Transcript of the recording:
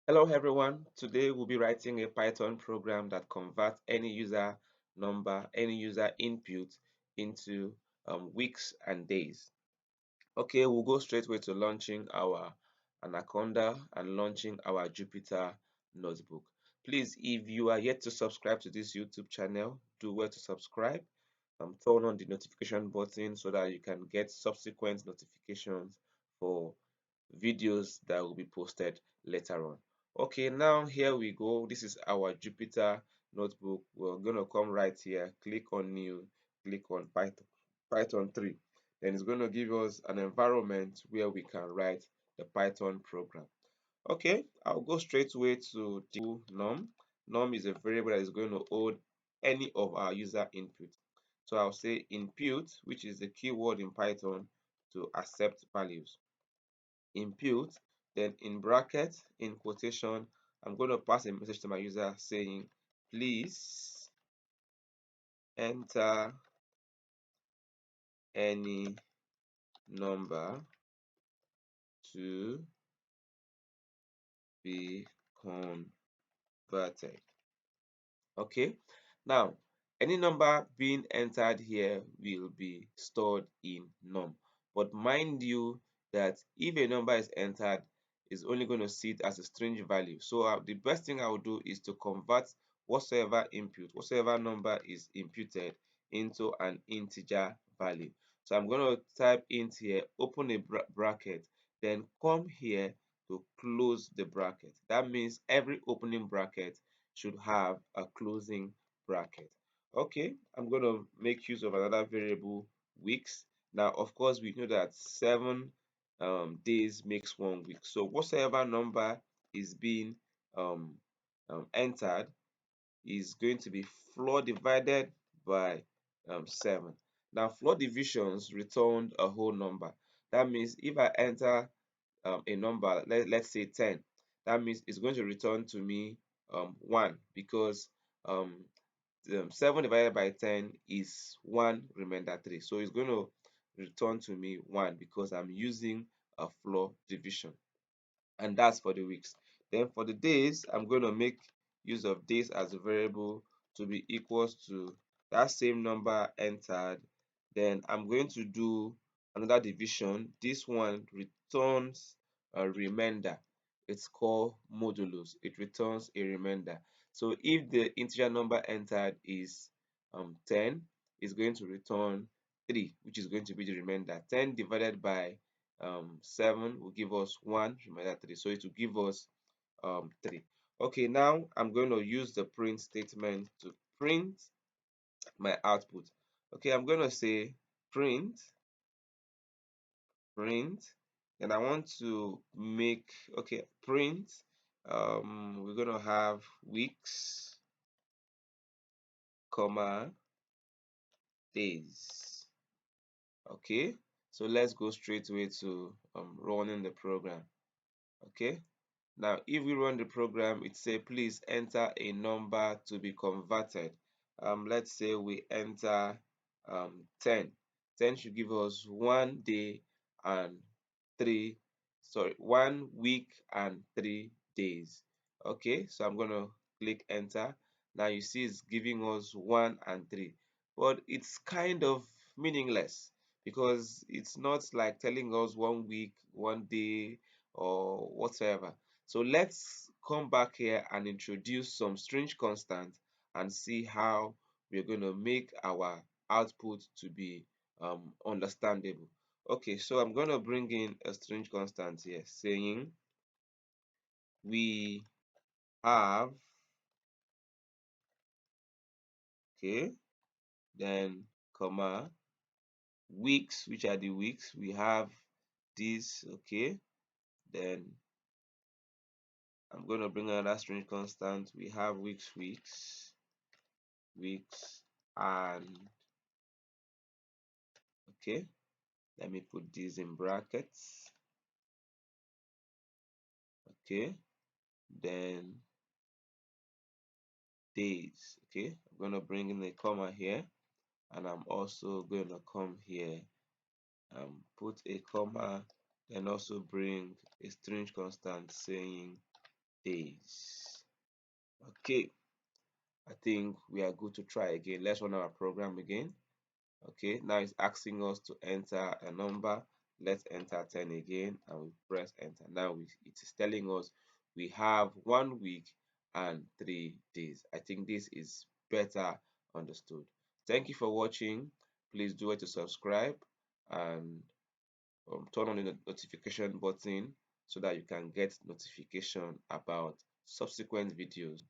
Hello everyone. Today we'll be writing a Python program that converts any user number, any user input into weeks and days. Okay, we'll go straight away to launching our Anaconda and launching our Jupyter notebook. Please, if you are yet to subscribe to this YouTube channel, do well to subscribe. Turn on the notification button so that you can get subsequent notifications for videos that will be posted later on. Okay, now here we go. This is our Jupyter notebook. We're going to come right here, click on new, click on Python 3. Then it's going to give us an environment where we can write the Python program. Okay, I'll go straight away to the num. Num is a variable that is going to hold any of our user input. So I'll say input, which is the keyword in Python to accept values. Input, then in bracket, in quotation, I'm going to pass a message to my user saying, please enter any number to be converted. Okay, now any number being entered here will be stored in num. But mind you that if a number is entered, it's only going to see it as a string value. So the best thing I will do is to convert whatsoever number is imputed into an integer value. So I'm going to type int here, open a bracket, then come here to close the bracket. That means every opening bracket should have a closing bracket. Okay, I'm going to make use of another variable, weeks. Now, of course, we know that 7 days makes 1 week. So whatsoever number is being um, entered is going to be floor divided by 7. Now, floor divisions returned a whole number. That means if I enter a number, let's say 10, that means it's going to return to me 1 because um, 7 divided by 10 is 1 remainder 3. So it's going to return to me 1 because I'm using a floor division, and that's for the weeks. Then for the days, I'm going to make use of days as a variable to be equals to that same number entered. Then I'm going to do another division. This one returns a remainder. It's called modulus. It returns a remainder. So if the integer number entered is 10, it's going to return 3, which is going to be the remainder. 10 divided by 7 will give us 1 remainder 3, so it will give us 3. Okay, now I'm going to use the print statement to print my output. Okay, I'm going to say print, and I want to make, okay, print, we're going to have weeks comma days. Okay, so let's go straight away to running the program. Okay, now if we run the program, it say please enter a number to be converted. Let's say we enter 10. 10 should give us 1 day and 3, sorry, 1 week and 3 days. Okay, so I'm gonna click enter. Now you see it's giving us 1 and 3, but it's kind of meaningless because it's not like telling us 1 week, 1 day, or whatever. So let's come back here and introduce some strange constant and see how we're going to make our output to be understandable. Okay, so I'm going to bring in a strange constant here saying we have, okay, then comma, weeks, which are the weeks. We have this, okay, then I'm going to bring another strange constant. We have weeks, and okay, let me put this in brackets. Okay, then days. Okay, I'm going to bring in a comma here, and I'm also going to come here and put a comma, then also bring a strange constant saying days. Okay, I think we are good to try again. Let's run our program again. Okay, now it's asking us to enter a number. Let's enter 10 again and we press enter. Now it is telling us we have 1 week and 3 days. I think this is better understood. Thank you for watching. Please do it to subscribe and turn on the notification button so that you can get notification about subsequent videos.